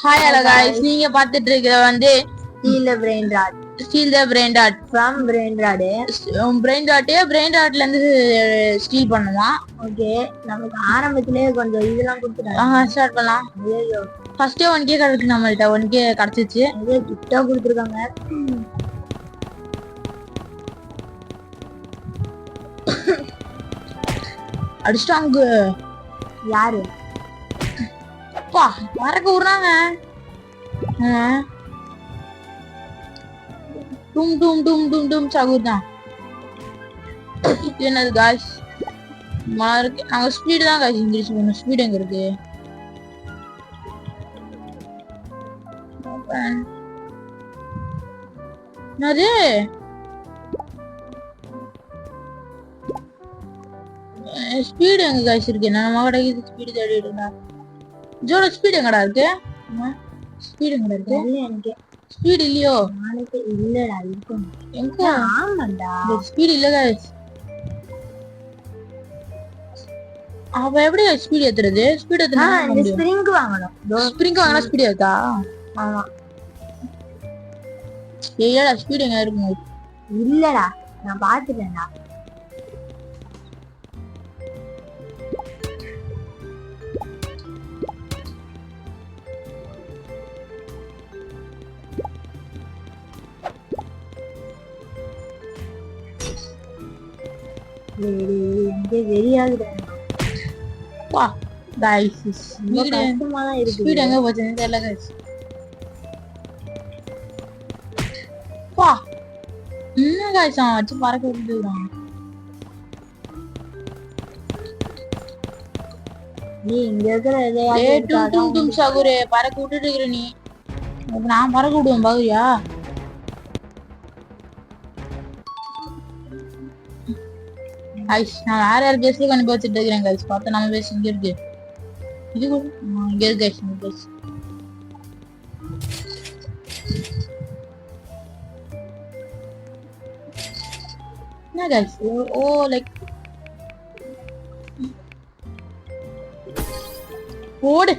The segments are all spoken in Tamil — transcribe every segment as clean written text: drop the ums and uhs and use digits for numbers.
Hi hello guys, நீங்க பார்த்துட்டு இருக்கிறது வந்து Steal the brain rot Steal the Brain Rot from brain rot. brain rotல இருந்து ஸ்டீல் பண்ணுவான். ஓகே, நமக்கு ஆரம்பத்திலேயே கொஞ்சம் இதெல்லாம் கொடுத்துட்டாங்க. ஸ்டார்ட் பண்ணலாம். ஐயோ, ஃபர்ஸ்டே 1k கிடைக்கு, நம்மள்ட்ட 1k கிடைச்சிச்சு. இதே கிஃப்டா கொடுத்துருக்காங்க. அடிச்சிட்டாங்க. யாரு அப்பா மறக்க விடுறாங்க. டும் டும் டும் டும் டும் சாகூர் தான். என்னது காய்ஸ், நாங்க ஸ்பீடு தான் காய்ஸ் இன்க்ரீஸ் பண்ணணும். ஸ்பீடு எங்க இருக்கு? என்னது ஸ்பீடு எங்க காய்ஸ் இருக்கு? நம்ம கடைக்கு ஸ்பீடு தேடிடுங்க. ஜோட ஸ்பீடு எங்கடா இருக்கு? ஸ்பீடு எங்கடா இருக்கு? எனக்கு ஸ்பீடு இல்லையோ? நாளைக்கு இல்லடா, இருக்கும். எங்க? ஆமாண்டா, ஸ்பீடு இல்ல गाइस. அவ எப்படி ஸ்பீடு ஏத்துறது? ஸ்பீடு ஏத்துனா இந்த ஸ்ப்ரிங் வாங்கணும். ஸ்ப்ரிங் வாங்குனா ஸ்பீடு ஏத்தா? ஆமா. ஏய்டா ஸ்பீடு எங்க இருக்கு? இல்லடா, நான் பாத்துட்டேன்டா. வெறியாகுது. வா गाइस, கஷ்டமா தான் இருக்கு. ஸ்பீடு எங்க போச்சுன்னு தெரியல गाइस. வா என்ன गाइस, அவன் வச்சு பறக்க விட்டுறான். நீ இங்க இருக்கிற ஏய் டும் டும் டும் சாகுரே, பறக்க விட்டுட்டு இருக்கற நீ. நான் பறக்க விடுவேன் பாக்குறியா? ஐஸ், நான் வேற யார் பேஸ்ல கண்டு வச்சுட்டு இருக்கிறேன் गाइस. பார்த்தா நம்ம பேஸ் இங்க இருக்கு. இது இங்க இருக்கு गाइस, நம்ம பேஸ். என்ன गाइस, ஓ லைக் ஓடு.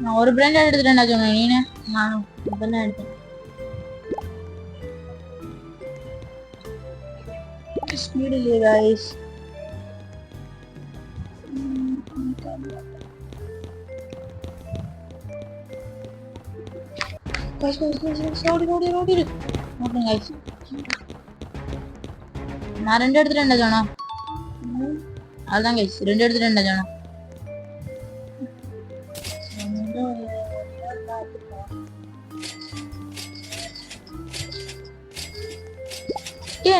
நான் ஒரு பிராண்ட் எடுத்துட்டேன்டா சொன்னேன். நீனே நான் இப்பதான் எடுத்தேன். स्पीड ले गाइस. गाइस ஓடி ஓகே गाइस, நான் ரெண்டு எடுத்துட்டேன்டா ஜானா. அதான் गाइस, ரெண்டு எடுத்துட்டேன்டா ஜானா.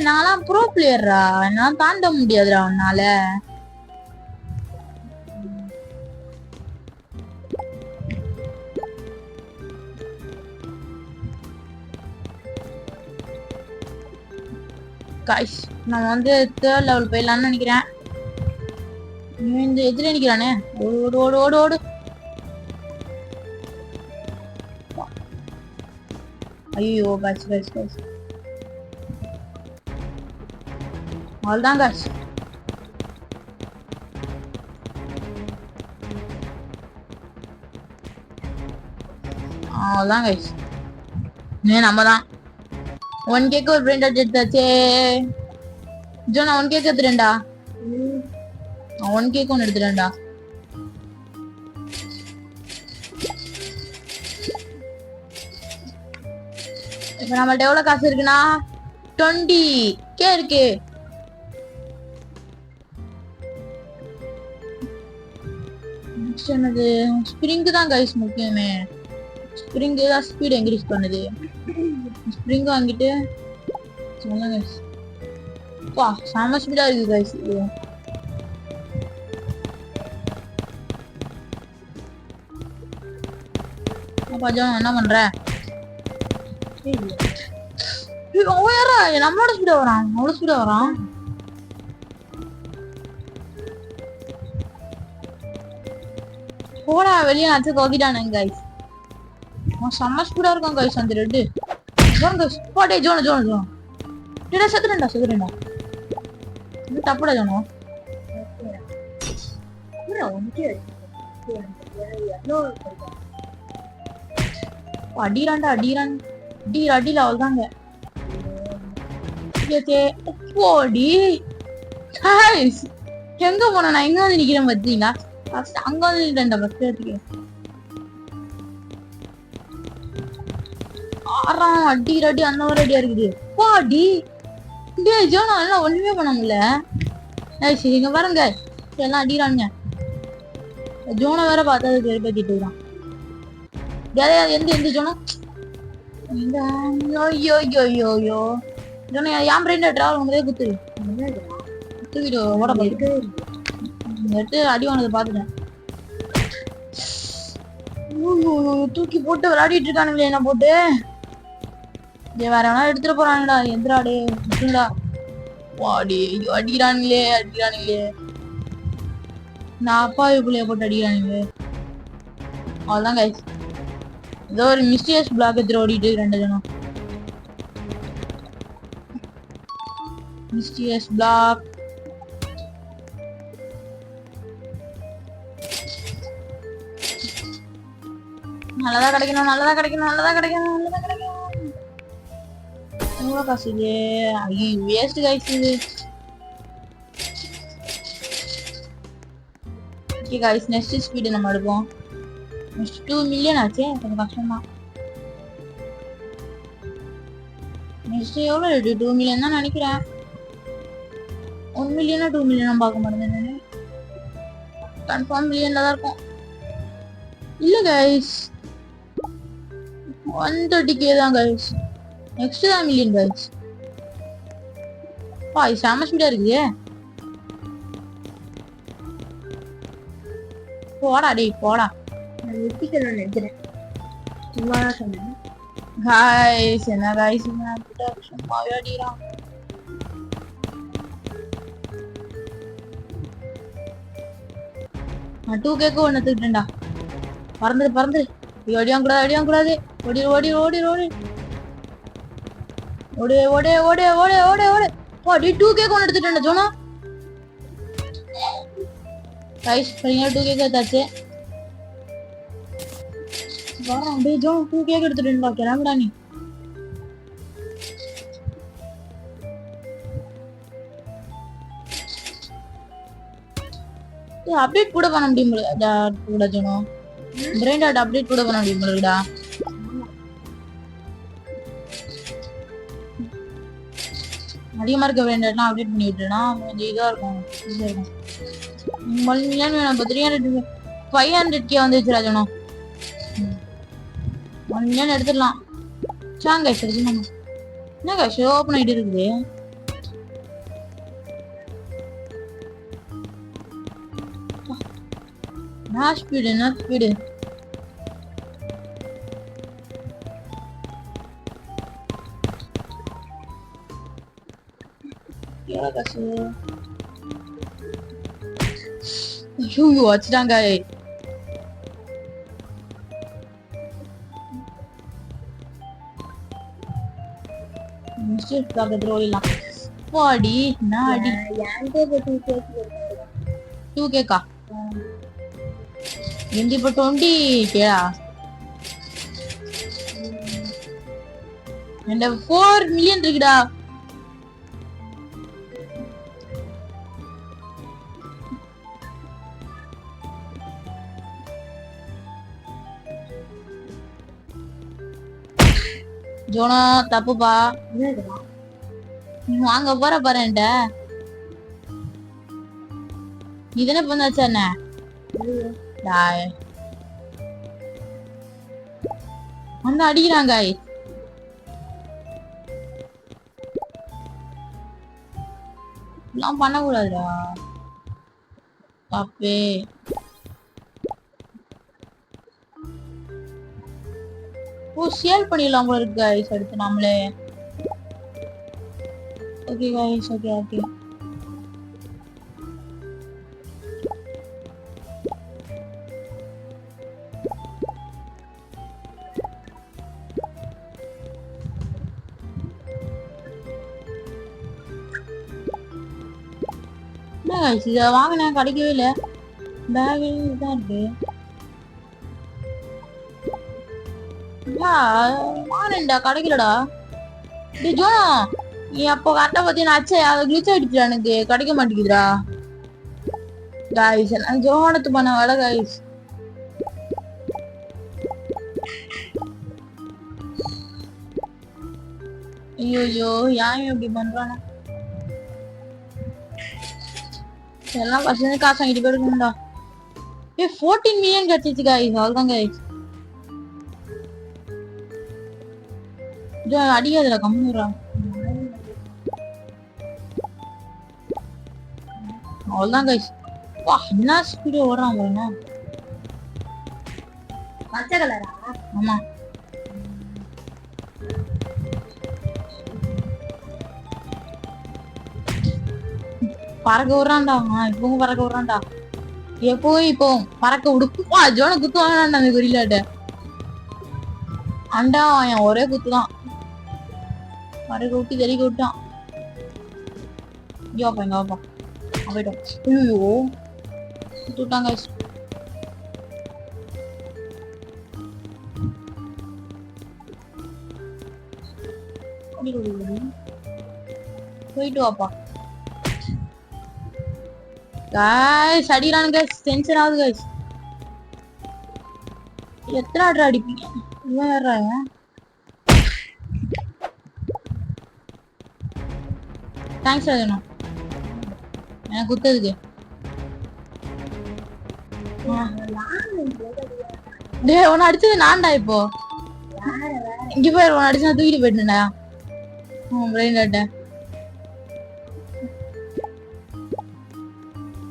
நான்லாம் ப்ரோ பிளேயர்ரா, நான் தாண்ட முடியாதுடா உன்னால. गाइस, நான் வந்து 3rd லெவல் போயிடலாம்னு நினைக்கிறேன். இந்த எதிரே நிக்கிறானே. ஓடு ஓடு ஓடு ஓடு. ஐயோ गाइस गाइस गाइस, அவ்வளவுதான் गाइस. அவ்வளவுதான் गाइस. நம்ம தான் 1k ஒரு பிராண்ட் எடுத்தாச்சே. ஜோனா 1k எடுத்துறேன்டா. 1k ஒன்னு எடுத்துறேன்டா. இப்ப நம்மள்ட்ட எவ்வளவு காசு இருக்குன்னா 20k இருக்கு. என்னது ஸ்ப்ரிங் தான் गाइस முக்கியமே. ஸ்ப்ரிங் தான் ஸ்பீட் இன்க்ரீஸ் பண்ணுது. ஸ்ப்ரிங் வாங்கிட்டு சொல்லுங்க गाइस. வா செம ஸ்பீடா இருக்கு गाइस. அப்பா ஜான் என்ன பண்ற? அவன் யாரா நம்மளோட ஸ்பீடா வரான்? அவ்வளவு ஸ்பீடா வரான். போடா வெளியே, அச்சு கோக்கிட்டானுங்க गाइस. அவன் செம்ம ஸ்பீடா இருக்கான் गाइस அந்த ரெட். ஜோன் गाइस, போடே ஜோன் ஜோன் ஜோன். டேடா செத்துறேன்டா. இது தப்புடா ஜோனோ. அடிரான்டா அடிரான் அடியில அவள்தாங்க போடி எங்க போன நான் எங்க வந்து நிக்கிறேன் பாத்தீங்களா அங்க வந்து நின்றேன்டா பஸ் எடுத்துக்கு ஆறாம் அடி அந்த ஒரு அடியா இருக்குது பாடி ஜோனா எல்லாம் ஒண்ணுமே பண்ண முடியல சரி இங்க பாருங்க எல்லாம் அடிக்கிறானுங்க ஜோனை வேற பார்த்தா பேத்திட்டு இருக்கான் எந்த ஜோனா ஐயோ ஜோனா என் பிரெண்ட் டிராவல் உங்களே குத்துக்கிட்டு ஓட போயிட்டு எடுத்து அடி வானதை பாத்துட்டேன் தூக்கி போட்டு விளையாடிட்டு இருக்கானுங்களே என்ன போட்டு வேற வேணா எடுத்துட்டு போறானுடா எந்திராடே விட்டுடா வாடி அடிக்கிறானுங்களே நான் அப்பாவுக்குள்ளேயே போட்டு அடிக்கிறானுங்களே அவ்வளவுதான் கைஸ் ஏதோ ஒரு மிஸ்டியஸ் பிளாக் எடுத்து ஓடிட்டு ரெண்டு ஜனம் மிஸ்டியஸ் பிளாக் நல்லதா கிடைக்கணும் எவ்வளவு காசு இது வேஸ்ட் கைஸ் இது ஓகே கைஸ் நெக்ஸ்ட் ஸ்பீடு நம்ம எடுப்போம் நெக்ஸ்ட் 2 மில்லியன் ஆச்சு கொஞ்சம் கஷ்டம் தான் நெக்ஸ்ட் எவ்வளவு ரேட்டு 2 மில்லியன் தான் நினைக்கிறேன் 1 மில்லியனா 2 மில்லியனா பார்க்க மாட்டேன் நான் கன்ஃபார்ம் மில்லியன்ல தான் இருக்கும் இல்ல கைஸ் 130k தான் கைஸ் நெக்ஸ்ட் தான் மில்லியன் கைஸ் இது செம ஸ்பீடா இருக்குது போடா டேய் போடா நினைக்கிறேன் சும்மா சொன்னேன் கைஸ் என்ன கைஸ் சும்மாவே அடிக்கிறான் நான் 2K ஒன்னு எடுத்துக்கிட்டேன்டா பறந்துரு அடியான் கூடாது ஓடி ஓடி 2K ஒன்னு எடுத்துட்டேன்டா ஜோனா கைஸ் சரியா 2K எடுத்தாச்சு வாடா டேய் ஜோன் 2K எடுத்துட்டேன்டா கிளம்புடா நீ அப்டேட் கூட பண்ண முடியும்டா கூட ஜோனோ பிரெயின் டாட் அப்டேட் கூட பண்ண முடியும்டா அதிகமா இருக்க பிரெயின் டாட்லாம் அப்டேட் பண்ணி விட்டுனா கொஞ்சம் இதா இருக்கும் 1 மில்லியன் வேணும் 300 500k வந்துச்சுடா ஜோனோ 1 மில்லியன் எடுத்துடலாம் சாங்க சரி என்ன கைஸ் ஓபன் ஆயிட்டு இருக்குது என்ன ஸ்பீடு ஐயோ வச்சுட்டாங்க மிஸ்டேக் பக்கத்துல ஓடிடலாம் போடி நாடி 2K எந்த இப்போ 20K என்கிட்ட 4 மில்லியன் இருக்குடா ஜோனா தப்புப்பா நீ வாங்க போற பாருன்ட்ட இதுனே பண்ணாச்சா என்ன வந்து அடிக்கிறாங்க எல்லாம் பண்ணக்கூடாதுடா தப்பே சேல் பண்ணிடலாம் போல இருக்கு கைஸ் அடுத்து நாமளே ஓகே கைஸ் ஓகே இதை வாங்கினேன் கிடைக்கவே இல்லை பேக் இதான் இருக்கு. மானண்டா கிடைக்கலடா. டேய் ஜோனா, நீ அப்போ கரெக்டா பாத்தீங்கன்னா அச்சே அதை கிளிச் ஆயிடுச்சு, எனக்கு கிடைக்க மாட்டேங்குதுடா காய்ஸ். நான் ஜோனத்து பண்ண வேலை காய்ஸ். ஐயோ ஏன் இப்படி பண்றானா? எல்லாம் பசங்க காசு வாங்கிட்டு போயிருக்கணும்டா. 14 மில்லியன் கிடைச்சிச்சு காய்ஸ். அவ்வளவுதான் காய்ஸ். அடிக்காதுல கம்முறா. அவ்வளவுதான் கைஸ். வா என்ன ஸ்பீடு ஓடுறான் பாருங்க. பச்சை கலரா? ஆமா. பறக்க விடுறான்டா. இப்பவும் பறக்க விடுறான்டா. எப்பவும் இப்போ பறக்க விடுப்பா. ஜோன குத்து வாங்கினான்டா அந்த குறியிலாட்ட. அண்டா என் ஒரே குத்துதான். பறக்க விட்டு தெளிக்க விட்டான். இங்க வாப்பா, இங்க வாப்பா. போயிட்டோம். ஐயோ விட்டாங்க. போயிட்டு வாப்பா. गाइस அடிறானுங்க गाइस. டென்ஷன் ஆகுது गाइस. எத்தனை அடி அடிப்பீங்க? இவன் ஏறாங்க. தேங்க்ஸ் ராஜனா. எனக்கு குத்ததுக்கு. டேய் உன்னை அடிச்சது நான்டா இப்போ. இங்க போய் உன்னை அடிச்சு நான் தூக்கிட்டு போயிட்டேன்டா. பிரெயின் டாட்ட.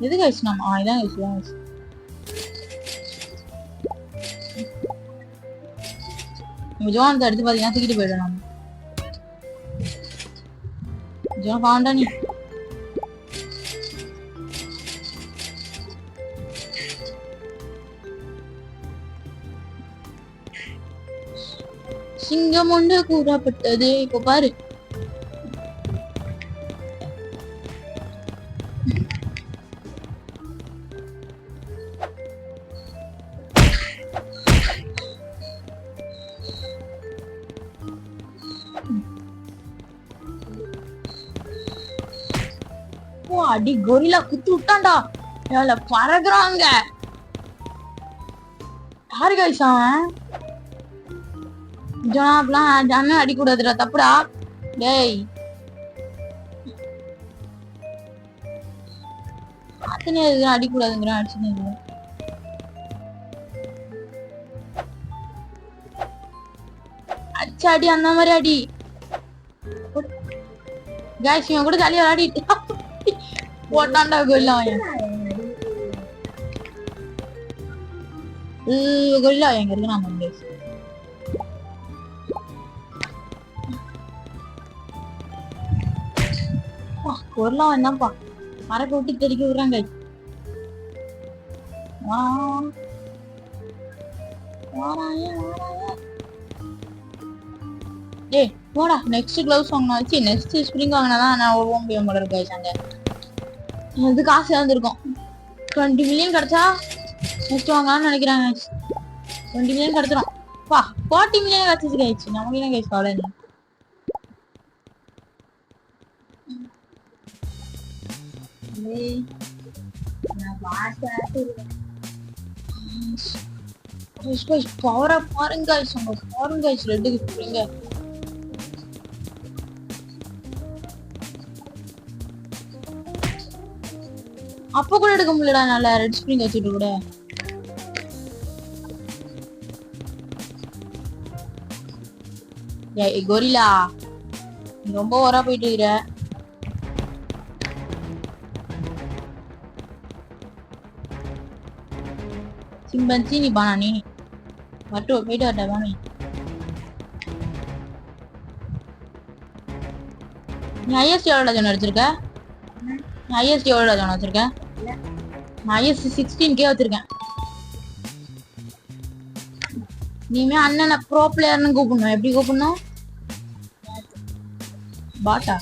எது கைஸ் நான் இதான் கைஸ் தான் கைஸ். நம்ம ஜோன் எடுத்து பாத்தீங்கன்னா தூக்கிட்டு போயிடும். நம்ம ஜோன் பாண்டா நீ. சிங்கம் ஒன்று கூறப்பட்டது. இப்ப பாரு. அடி கொரில்லா குத்து விட்டான்டா. பறக்குறாங்க. யாரு கைஸ் அவன்? ஜோனாப்லாம் அண்ணன் அடிக்கூடாதுடா, தப்புடா. டேய் அத்தனை அடிக்கூடாதுங்கிறான். அடிச்சுன்னு அடிச்சா அடி அந்த மாதிரி அடி. கைஸ் இவன் கூட ஜாலியா விளையாடிட்டு போட்டான்டா கொரில்லா. கொரில்லா எங்க இருக்கு? நான் கைஸ் கொரில்லா வந்தாப்பா. மரக்க விட்டு தெளிக்க விடுறாங்க. டேய் போடா. நெக்ஸ்ட் கிளவுஸ் வாங்கினாச்சு. நெக்ஸ்ட் ஸ்ப்ரிங் வாங்கினாதான் நான் ஓட முடியும் போல இருக்கு. அங்க இது காசு இருந்திருக்கும். 20 மில்லியன் கிடைச்சா நெக்ஸ்ட் வாங்கலாம்னு நினைக்கிறாங்க. 20 மில்லியன் கிடைச்சிடும். பா 40 மில்லியன் கிடைச்சிச்சு கைச்சு. நமக்கு என்ன கைஸ் கவலை இல்லை. பவரா பாருங்க கைஸ். பாருங்க கைஸ். ரெட்டுக்கு போறீங்க. அப்ப கூட எடுக்க முடியலடா. நல்ல ரெட் ஸ்ப்ரிங் வச்சுட்டு கூட. கொரில்லா நீ ரொம்ப ஓரா போயிட்டு இருக்கிற. சிம்பன்சி நீ பானா நீ மட்டும் போயிட்டு வரட்டா பாமி. நீ ஐஎஸ்டி எவ்வளோ ஜோன் அடிச்சிருக்க? ஐஎஸ்டி எவ்வளோ ஜோன் வச்சிருக்க? நான் ஐஎஸ்டி 16K வச்சிருக்கேன். நீமே அண்ணனை ப்ரோ பிளேயர்னு கூப்பிடணும். எப்படி கூப்பிடணும்? பாட்டா.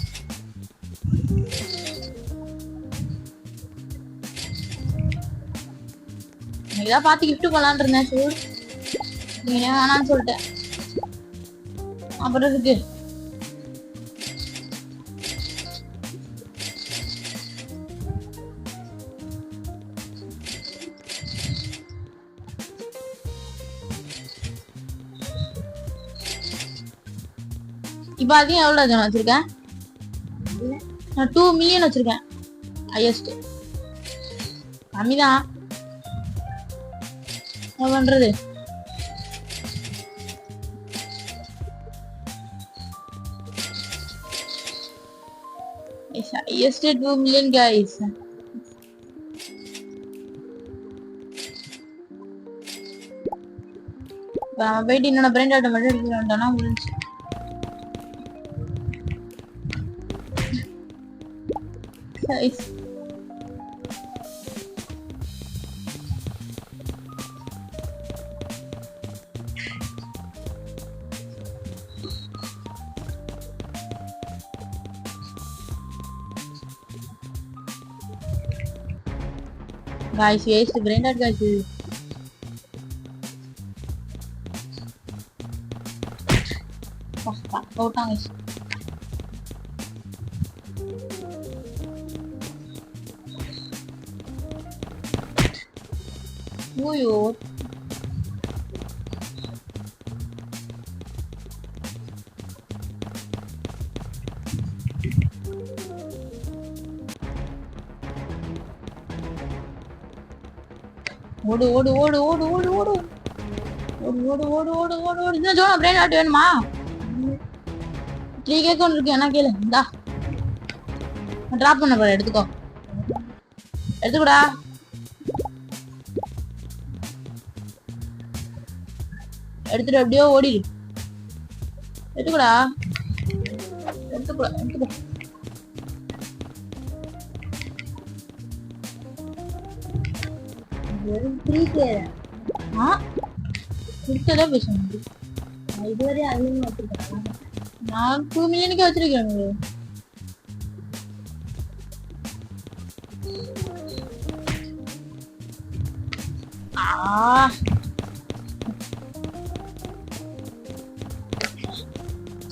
இதான் பார்த்து கிஃப்ட் பண்ணலான்னு இருந்தேன். சரி நீங்க வேணான்னு சொல்லிட்டேன். அப்புறம் இருக்கு இப்ப அதையும் எவ்வளவு வச்சிருக்கேன்? நான் 2 மில்லியன் வச்சிருக்கேன். ஹையஸ்ட் கம்மிதான். என்ன பண்றது? highest 2 million guys. போயிட்டு என்னோட பிரெண்ட் ஆட்டோ மட்டும் எடுத்துட்டு வந்தோம்னா முடிஞ்சு. Guys, waste brain dead guys. Out guys. Oyo. ஓடு ஓடு ஓடு ஓடு ஓடு ஓடு ஓடு ஓடு ஓடு ஓடு ஓடு ஓடு. இந்த ஜோனா பிரெயின் ஆட் வேணுமா? 3 கேக் ஒன்று இருக்கு. என்ன கேளு? இந்தா டிராப் பண்ண போறேன். எடுத்துக்கோ எடுத்துக்கூடா. எடுத்துட்டு அப்படியே ஓடிடு. எடுத்துக்கூடா எடுத்துக்கூடா எடுத்துக்கோ. இதுவரை அதிகமா வச்சிருக்கேன். நான் 2 மில்லியனுக்கு வச்சிருக்கேன்.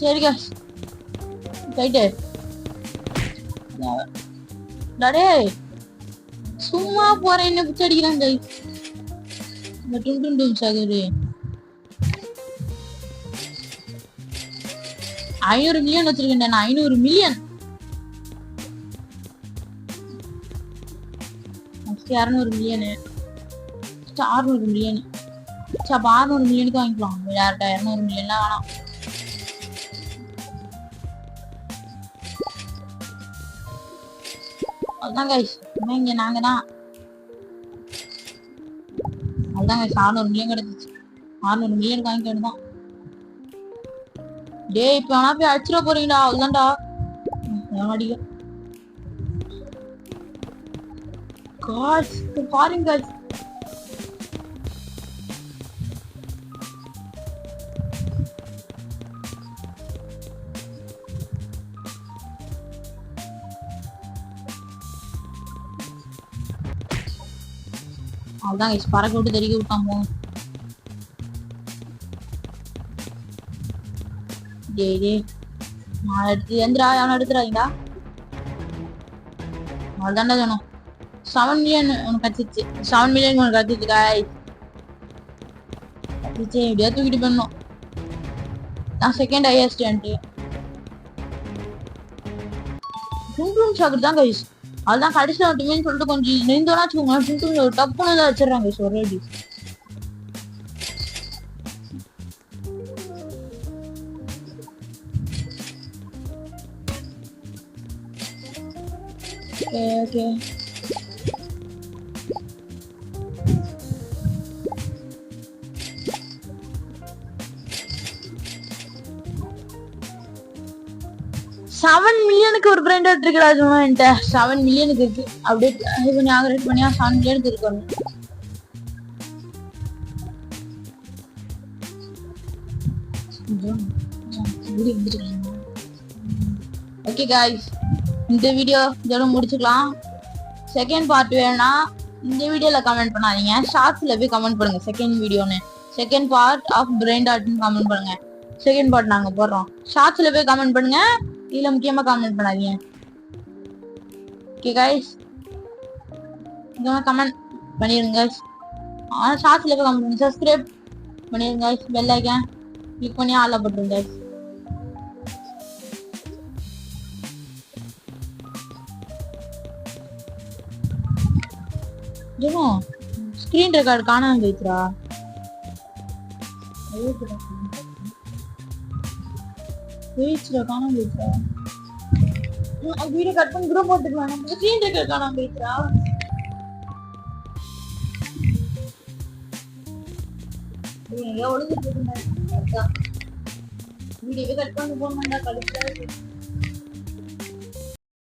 சரி guys, போயிட்டு டடே சும்மா போறேன். என்ன பிச்சை அடிக்கிறான் guys. இந்த டும் டும் சாகுது. 500 மில்லியன் வச்சிருக்கேன். நான் 500 மில்லியன் 200 மில்லியனு 600 மில்லியன். அப்ப 600 மில்லியனுக்கு வாங்கிக்கலாம். யார்கிட்ட 200 மில்லியன்லாம் வேணாம். அதுதான் கைஸ். இங்க நாங்க தான் அதுதான் கைஸ். 600 மில்லியன் கிடைச்சிச்சு. 600 மில்லியனுக்கு வாங்கிக்க வேண்டியதான். டேய் இப்ப வேணா போய் அடிச்சிட போறீங்கடா. அவ்வளவுதான்டா. அடிக்க காஸ் பாருங்க guys. அவ்வளவுதான் guys. பறக்க விட்டு தெரிய விட்டான் போங்க. டேய் டேய் நான் எடுத்து எந்திரா. அவனை எடுத்துறாங்கடா. அவ்வளவுதான்டா சொன்னோம். 7 மில்லியன் உனக்கு கச்சிச்சு. 7 மில்லியன் உனக்கு கச்சிச்சு guys. கச்சிச்சு எப்படியா தூக்கிட்டு போடணும். நான் செகண்ட் ஹையஸ்ட் என்ட்ரி. டும் சாக்குறது தான் கைஸ். அதுதான் கடைசியில் மட்டுமேன்னு சொல்லிட்டு கொஞ்சம் நெருந்தோன்னா வச்சுக்கோங்க. டும் டப்புன்னு தான் வச்சிடறாங்க கைஸ் ஒரு அடி. ஓகே 7 மில்லியனுக்கு ஒரு பிராண்ட் இருக்குடா. சொன்னா என்கிட்ட 7 மில்லியனுக்கு இருக்கு. அப்படியே கொஞ்சம் ஆக்ரேட் பண்ணியா 7 மில்லியனுக்கு இருக்கு. ஓகே गाइस, இந்த வீடியோ இதோட முடிச்சுக்கலாம். செகண்ட் பார்ட் வேணா இந்த வீடியோல கமெண்ட் பண்ணாதீங்க, ஷார்ட்ஸ்ல போய் கமெண்ட் பண்ணுங்க. செகண்ட் வீடியோன்னு, செகண்ட் பார்ட் ஆஃப் பிரெயின் டாட்னு கமெண்ட் பண்ணுங்க. செகண்ட் பார்ட் நாங்க போடுறோம். ஷார்ட்ஸ்ல போய் கமெண்ட் பண்ணுங்க, இதுல முக்கியமா கமெண்ட் பண்ணாதீங்க. ஓகே கைஸ், கமெண்ட் பண்ணிருங்க guys. ஷார்ட்ஸ்ல போய் கமெண்ட் பண்ணுங்க, சப்ஸ்கிரைப் பண்ணிருங்க guys, பெல் ஐகான் கிளிக் பண்ணி ஆல்ல போட்டுருங்க guys. ஜெனோ ஸ்கிரீன் ரெக்கார்ட் காணாம போயிடுச்சுடா. போயிடுச்சுடா, காணாம போயிடுச்சுடா. வீடியோ கட் பண்ணி கூட போட்டுக்கலாம். நம்ம ஸ்கிரீன் ரெக்கார்ட் காணாம போயிடுச்சுடா. ஒழுங்கு வீடியோவே கட் பண்ணி போக மாட்டா கடுப்பா இருக்கு.